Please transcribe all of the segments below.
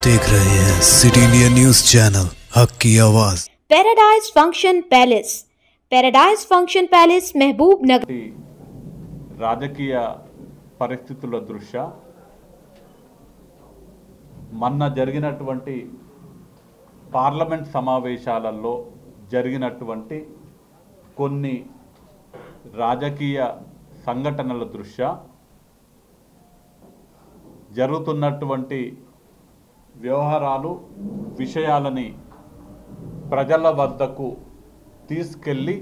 देख रहे हैं सिटी इंडिया न्यूज चैनल हक की आवाज। पैराडाइज फंक्शन पैलेस महबूब नगर రాజకీయ పరిస్థితుల దృష్ట్యా మొన్న జరిగినటువంటి పార్లమెంట్ సమావేశాలలో జరిగినటువంటి కొన్ని రాజకీయ సంఘటనల దృష్ట్యా జరుగుతున్నటువంటి వ్యవహారాలు విషయాలని ప్రజల వద్దకు తీసుకెళ్ళి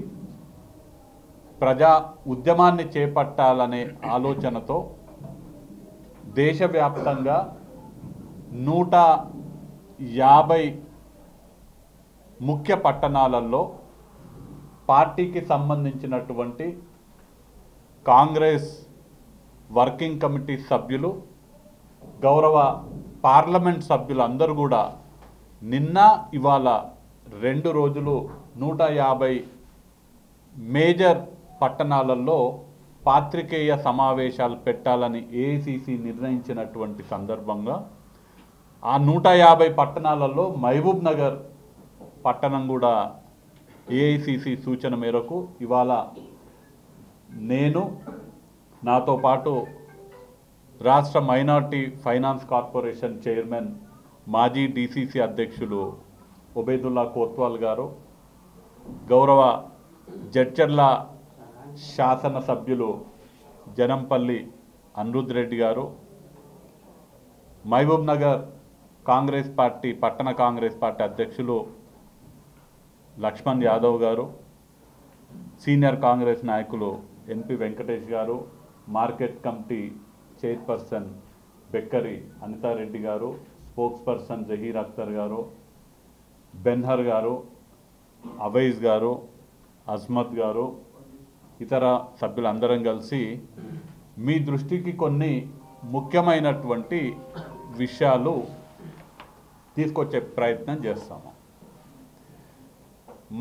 ప్రజా ఉద్యమాన్ని చేపట్టాలనే ఆలోచనతో దేశవ్యాప్తంగా 150 ముఖ్య పట్టణాలలో పార్టీకి సంబంధించినటువంటి కాంగ్రెస్ వర్కింగ్ కమిటీ సభ్యులు గౌరవ పార్లమెంట్ సభ్యులందరూ కూడా నిన్న ఇవాళ 2 రోజులు 150 మేజర్ పట్టణాలలో పాత్రికేయ సమావేశాలు పెట్టాలని ఏఐసిసి నిర్ణయించినటువంటి సందర్భంగా ఆ 150 పట్టణాలలో మహబూబ్ నగర్ పట్టణం కూడా ఏఐసిసి సూచన మేరకు ఇవాళ నేను నాతో పాటు రాష్ట్ర మైనార్టీ ఫైనాన్స్ కార్పొరేషన్ చైర్మన్ మాజీ డిసిసి అధ్యక్షులు ఒబేదుల్లా కోత్వాల్ గారు, గౌరవ జడ్చర్ల శాసన సభ్యులు జనంపల్లి అనిరుద్ రెడ్డి గారు, మహబూబ్ నగర్ కాంగ్రెస్ పార్టీ పట్టణ కాంగ్రెస్ పార్టీ అధ్యక్షులు లక్ష్మణ్ యాదవ్ గారు, సీనియర్ కాంగ్రెస్ నాయకులు ఎన్పి వెంకటేష్ గారు, market committee chairperson Bekkari Anitha Reddy గారు, స్పోక్స్ పర్సన్ జహీర్ అఖ్తర్ గారు, బెన్హర్ గారు, అవైజ్ గారు, అజ్మత్ గారు, ఇతర సభ్యులందరం కలిసి మీ దృష్టికి కొన్ని ముఖ్యమైనటువంటి విషయాలు తీసుకొచ్చే ప్రయత్నం చేస్తాము.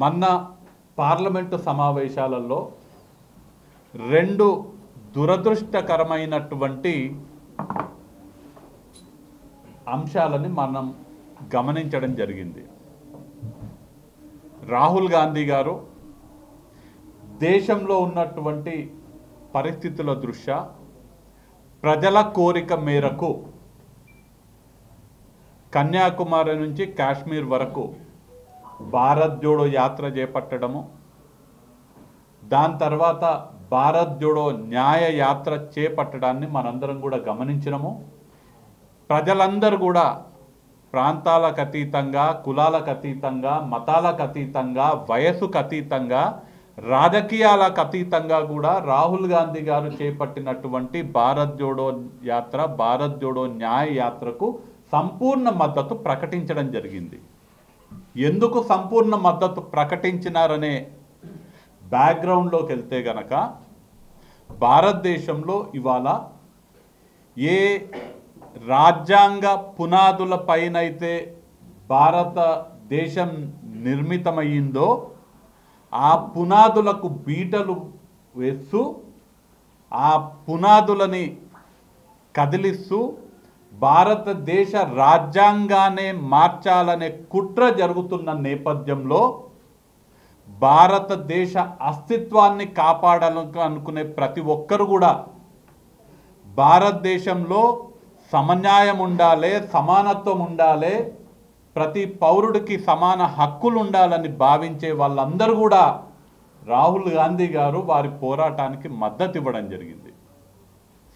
మొన్న పార్లమెంటు సమావేశాలలో 2 దురదృష్టకరమైనటువంటి అంశాలని మనం గమనించడం జరిగింది. రాహుల్ గాంధీ గారు దేశంలో ఉన్నటువంటి పరిస్థితుల దృష్ట్యా ప్రజల కోరిక మేరకు కన్యాకుమారి నుంచి కాశ్మీర్ వరకు భారత్ జోడో యాత్ర చేపట్టడము, దాని తర్వాత భారత్ జోడో న్యాయ యాత్ర చేపట్టడాన్ని మనందరం కూడా గమనించినము. ప్రజలందరూ కూడా ప్రాంతాలకు అతీతంగా, కులాలకు అతీతంగా, మతాలకు అతీతంగా, వయసుకు అతీతంగా, రాజకీయాలకు అతీతంగా కూడా రాహుల్ గాంధీ గారు చేపట్టినటువంటి భారత్ జోడో యాత్ర, భారత్ జోడో న్యాయ యాత్రకు సంపూర్ణ మద్దతు ప్రకటించడం జరిగింది. ఎందుకు సంపూర్ణ మద్దతు ప్రకటించినారనే బ్యాక్గ్రౌండ్లోకి వెళ్తే గనక భారతదేశంలో ఇవాళ ఏ రాజ్యాంగ పునాదుల పైనైతే భారతదేశం నిర్మితమయ్యిందో ఆ పునాదులకు బీటలు వేస్తూ ఆ పునాదులని కదిలిస్తూ భారతదేశ రాజ్యాంగాన్ని మార్చాలనే కుట్ర జరుగుతున్న నేపథ్యంలో భారతదేశ అస్తిత్వాన్ని కాపాడాలనుకునే ప్రతి ఒక్కరు కూడా భారతదేశంలో సమన్యాయం ఉండాలి, సమానత్వం ఉండాలి, ప్రతి పౌరుడికి సమాన హక్కులు ఉండాలని భావించే వాళ్ళందరూ కూడా రాహుల్ గాంధీ గారు వారి పోరాటానికి మద్దతు ఇవ్వడం జరిగింది.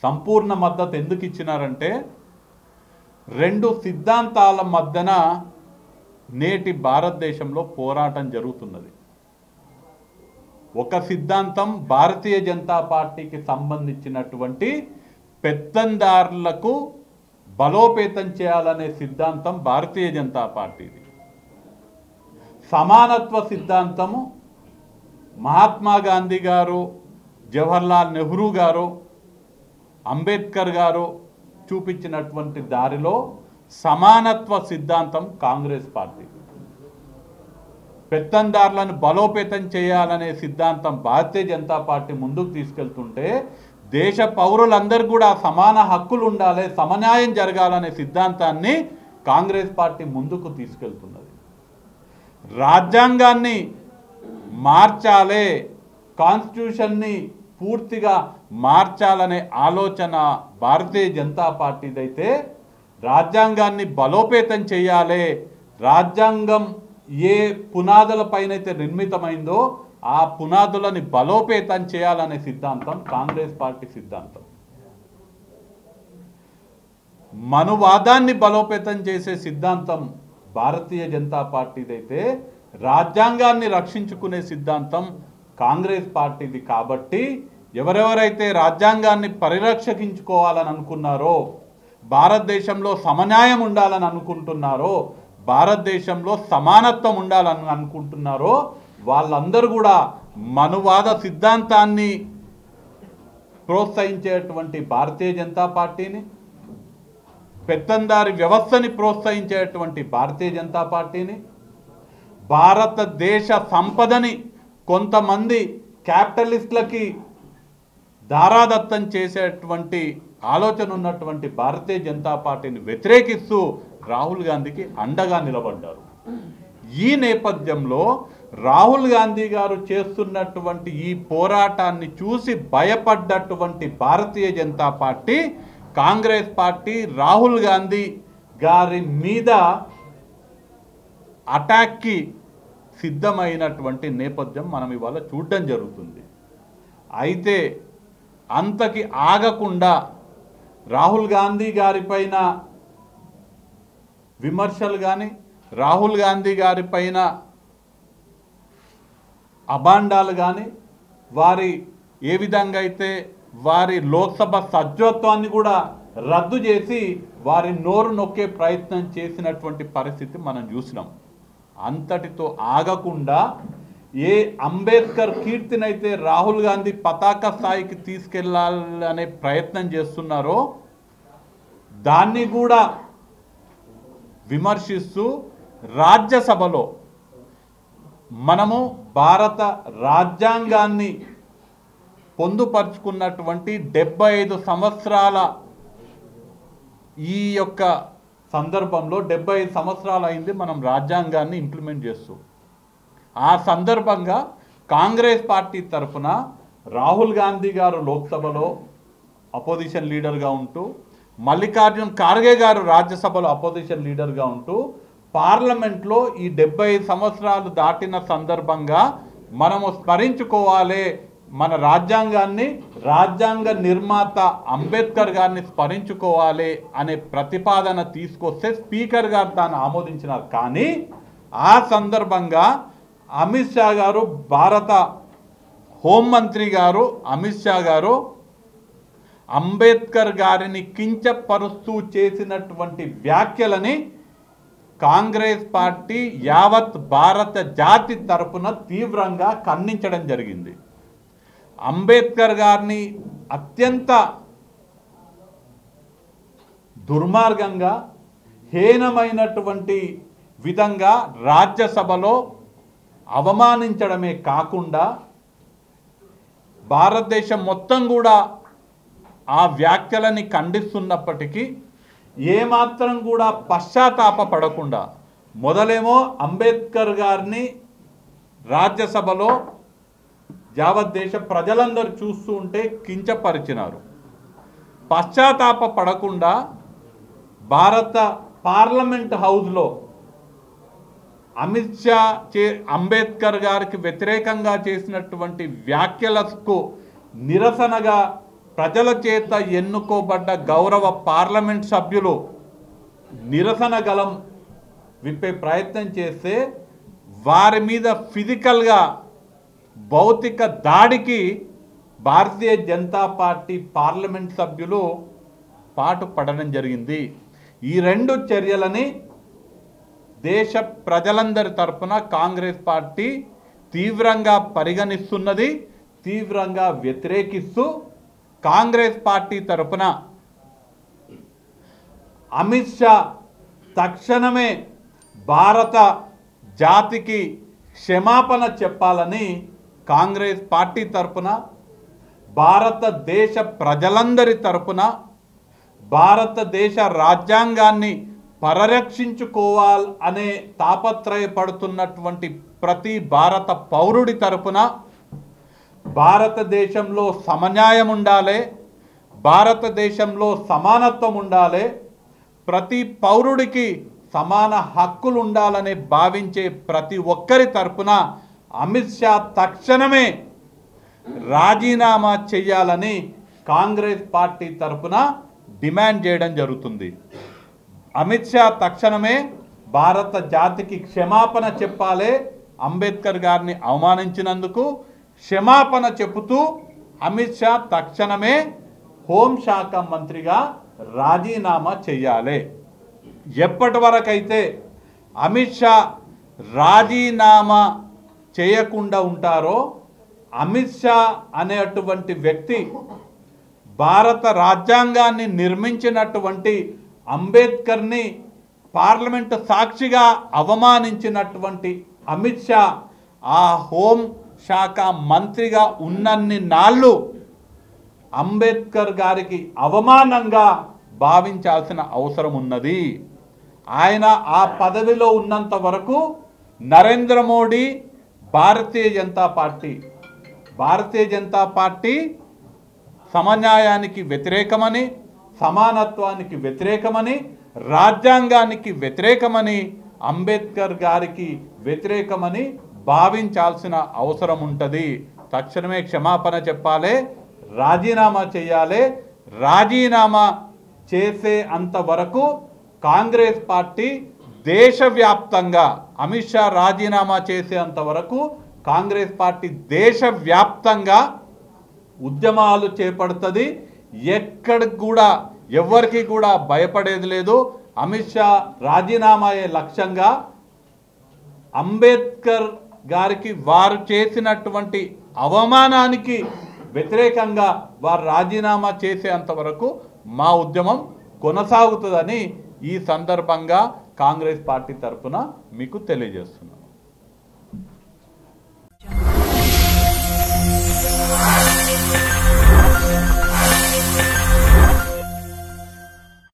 సంపూర్ణ మద్దతు ఎందుకు ఇచ్చినారంటే 2 సిద్ధాంతాల మధ్యన నేటి భారతదేశంలో పోరాటం జరుగుతున్నది. ఒక సిద్ధాంతం భారతీయ జనతా పార్టీకి సంబంధించినటువంటి పెత్తందారులకు బలోపేతం చేయాలనే సిద్ధాంతం భారతీయ జనతా పార్టీది. సమానత్వ సిద్ధాంతము మహాత్మా గాంధీ గారు, జవహర్లాల్ నెహ్రూ గారు, అంబేద్కర్ గారు చూపించినటువంటి దారిలో సమానత్వ సిద్ధాంతం కాంగ్రెస్ పార్టీ. పెత్తందారులను బలోపేతం చేయాలనే సిద్ధాంతం భారతీయ జనతా పార్టీ ముందుకు తీసుకెళ్తుంటే దేశ పౌరులందరూ కూడా సమాన హక్కులు ఉండాలి, సమన్యాయం జరగాలనే సిద్ధాంతాన్ని కాంగ్రెస్ పార్టీ ముందుకు తీసుకెళ్తున్నది. రాజ్యాంగాన్ని మార్చాలే, కాన్స్టిట్యూషన్ని పూర్తిగా మార్చాలనే ఆలోచన భారతీయ జనతా పార్టీదైతే రాజ్యాంగాన్ని బలోపేతం చేయాలి, రాజ్యాంగం ఏ పునాదులపైనైతే నిర్మితమైందో ఆ పునాదులని బలోపేతం చేయాలనే సిద్ధాంతం కాంగ్రెస్ పార్టీ సిద్ధాంతం. మనువాదాన్ని బలోపేతం చేసే సిద్ధాంతం భారతీయ జనతా పార్టీదైతే రాజ్యాంగాన్ని రక్షించుకునే సిద్ధాంతం కాంగ్రెస్ పార్టీది. కాబట్టి ఎవరెవరైతే రాజ్యాంగాన్ని పరిరక్షించుకోవాలని అనుకున్నారో, భారతదేశంలో సమన్యాయం ఉండాలని అనుకుంటున్నారో, భారతదేశంలో సమానత్వం ఉండాలని అనుకుంటున్నారో వాళ్ళందరూ కూడా మనువాద సిద్ధాంతాన్ని ప్రోత్సహించేటువంటి భారతీయ జనతా పార్టీని, పెత్తందారి వ్యవస్థని ప్రోత్సహించేటువంటి భారతీయ జనతా పార్టీని, భారతదేశ సంపదని కొంతమంది క్యాపిటలిస్టులకి దారాదత్తం చేసేటువంటి ఆలోచన ఉన్నటువంటి భారతీయ జనతా పార్టీని వ్యతిరేకిస్తూ రాహుల్ గాంధీకి అండగా నిలబడ్డారు. ఈ నేపథ్యంలో రాహుల్ గాంధీ గారు చేస్తున్నటువంటి ఈ పోరాటాన్ని చూసి భయపడ్డటువంటి భారతీయ జనతా పార్టీ, కాంగ్రెస్ పార్టీ రాహుల్ గాంధీ గారి మీద అటాక్కి సిద్ధమైనటువంటి నేపథ్యం మనం ఇవాళ చూడడం జరుగుతుంది. అయితే అంతకి ఆగకుండా రాహుల్ గాంధీ గారిపైన విమర్శలు కానీ, రాహుల్ గాంధీ గారిపైన అభాండాలు కానీ, వారి ఏ విధంగా అయితే వారి లోక్సభ సభ్యత్వాన్ని కూడా రద్దు చేసి వారి నోరు నొక్కే ప్రయత్నం చేసినటువంటి పరిస్థితి మనం చూసినాం. అంతటితో ఆగకుండా ఏ అంబేద్కర్ కీర్తినైతే రాహుల్ గాంధీ పతాక స్థాయికి తీసుకెళ్లాలనే ప్రయత్నం చేస్తున్నారో దాన్ని కూడా విమర్శిస్తూ రాజ్యసభలో మనము భారత రాజ్యాంగాన్ని పొందుపరుచుకున్నటువంటి 75 సంవత్సరాల ఈ యొక్క సందర్భంలో 75 సంవత్సరాలు అయింది మనం రాజ్యాంగాన్ని ఇంప్లిమెంట్ చేస్తూ. ఆ సందర్భంగా కాంగ్రెస్ పార్టీ తరఫున రాహుల్ గాంధీ గారు లోక్సభలో అపోజిషన్ లీడర్గా ఉంటూ, మల్లికార్జున్ ఖార్గే గారు రాజ్యసభలో అపోజిషన్ లీడర్గా ఉంటూ, పార్లమెంట్లో ఈ 75 సంవత్సరాలు దాటిన సందర్భంగా మనము స్మరించుకోవాలి, మన రాజ్యాంగాన్ని, రాజ్యాంగ నిర్మాత అంబేద్కర్ గారిని స్మరించుకోవాలి అనే ప్రతిపాదన తీసుకొస్తే స్పీకర్ గారు దాన్ని ఆమోదించినారు. కానీ ఆ సందర్భంగా అమిత్ షా గారు, భారత హోంమంత్రి గారు అమిత్ షా గారు అంబేద్కర్ గారిని కించపరుస్తూ చేసినటువంటి వ్యాఖ్యలని కాంగ్రెస్ పార్టీ యావత్ భారత జాతి తరపున తీవ్రంగా ఖండించడం జరిగింది. అంబేద్కర్ గారిని అత్యంత దుర్మార్గంగా, హీనమైనటువంటి విధంగా రాజ్యసభలో అవమానించడమే కాకుండా భారతదేశం మొత్తం కూడా ఆ వ్యాఖ్యలని ఖండిస్తున్నప్పటికీ ఏమాత్రం కూడా పశ్చాత్తాప పడకుండా, మొదలేమో అంబేద్కర్ గారిని రాజ్యసభలో యావత్ దేశ ప్రజలందరూ చూస్తూ ఉంటే కించపరిచినారు. పశ్చాత్తాప పడకుండా భారత పార్లమెంట్ హౌస్లో అమిత్ షా అంబేద్కర్ గారికి వ్యతిరేకంగా చేసినటువంటి వ్యాఖ్యలకు నిరసనగా ప్రజల చేత ఎన్నుకోబడ్డ గౌరవ పార్లమెంట్ సభ్యులు నిరసన గలం విప్పే ప్రయత్నం చేస్తే వారి మీద ఫిజికల్గా భౌతిక దాడికి భారతీయ జనతా పార్టీ పార్లమెంట్ సభ్యులు పాటుపడడం జరిగింది. ఈ రెండు చర్యలని దేశ ప్రజలందరి తరపున కాంగ్రెస్ పార్టీ తీవ్రంగా పరిగణిస్తున్నది, తీవ్రంగా వ్యతిరేకిస్తూ కాంగ్రెస్ పార్టీ తరపున అమిత్ షా తక్షణమే భారత జాతికి క్షమాపణ చెప్పాలని కాంగ్రెస్ పార్టీ తరపున, భారతదేశ ప్రజలందరి తరపున, భారతదేశ రాజ్యాంగాన్ని పరిరక్షించుకోవాలనే తాపత్రయపడుతున్నటువంటి ప్రతి భారత పౌరుడి తరపున భారతదేశంలో సమన్యాయం ఉండాలి, భారతదేశంలో సమానత్వం ఉండాలి, ప్రతి పౌరుడికి సమాన హక్కులు ఉండాలని భావించే ప్రతి ఒక్కరి తరపున అమిత్ షా తక్షణమే రాజీనామా చేయాలని కాంగ్రెస్ పార్టీ తరపున డిమాండ్ చేయడం జరుగుతుంది. అమిత్ షా తక్షణమే భారత జాతికి క్షమాపణ చెప్పాలి. అంబేద్కర్ గారిని అవమానించినందుకు క్షమాపణ చెబుతూ అమిత్ షా తక్షణమే హోంశాఖ మంత్రిగా రాజీనామా చేయాలి. ఎప్పటి వరకైతే అమిత్ షా రాజీనామా చేయకుండా ఉంటారో, అమిత్ షా అనేటువంటి వ్యక్తి భారత రాజ్యాంగాన్ని నిర్మించినటువంటి అంబేద్కర్ని పార్లమెంటు సాక్షిగా అవమానించినటువంటి అమిత్ షా ఆ హోం శాఖ మంత్రిగా ఉన్నన్ని నాళ్ళు అంబేద్కర్ గారికి అవమానంగా భావించాల్సిన అవసరం ఉన్నది. ఆయన ఆ పదవిలో ఉన్నంత వరకు నరేంద్ర మోడీ భారతీయ జనతా పార్టీ సమన్యాయానికి వ్యతిరేకమని, సమానత్వానికి వ్యతిరేకమని, రాజ్యాంగానికి వ్యతిరేకమని, అంబేద్కర్ గారికి వ్యతిరేకమని భావించాల్సిన అవసరం ఉంటుంది. తక్షణమే క్షమాపణ చెప్పాలి, రాజీనామా చేయాలి. రాజీనామా చేసే అంతవరకు కాంగ్రెస్ పార్టీ దేశవ్యాప్తంగా, అమిత్ షా రాజీనామా చేసేంత వరకు కాంగ్రెస్ పార్టీ దేశవ్యాప్తంగా ఉద్యమాలు చేపడుతుంది. ఎక్కడికి కూడా ఎవరికి కూడా భయపడేది లేదు. అమిత్ షా రాజీనామాయే లక్ష్యంగా అంబేద్కర్ గారికి వారు చేసినటువంటి అవమానానికి వ్యతిరేకంగా వారు రాజీనామా చేసేంత వరకు మా ఉద్యమం కొనసాగుతుందని ఈ సందర్భంగా కాంగ్రెస్ పార్టీ తరఫున మీకు తెలియజేస్తున్నాం.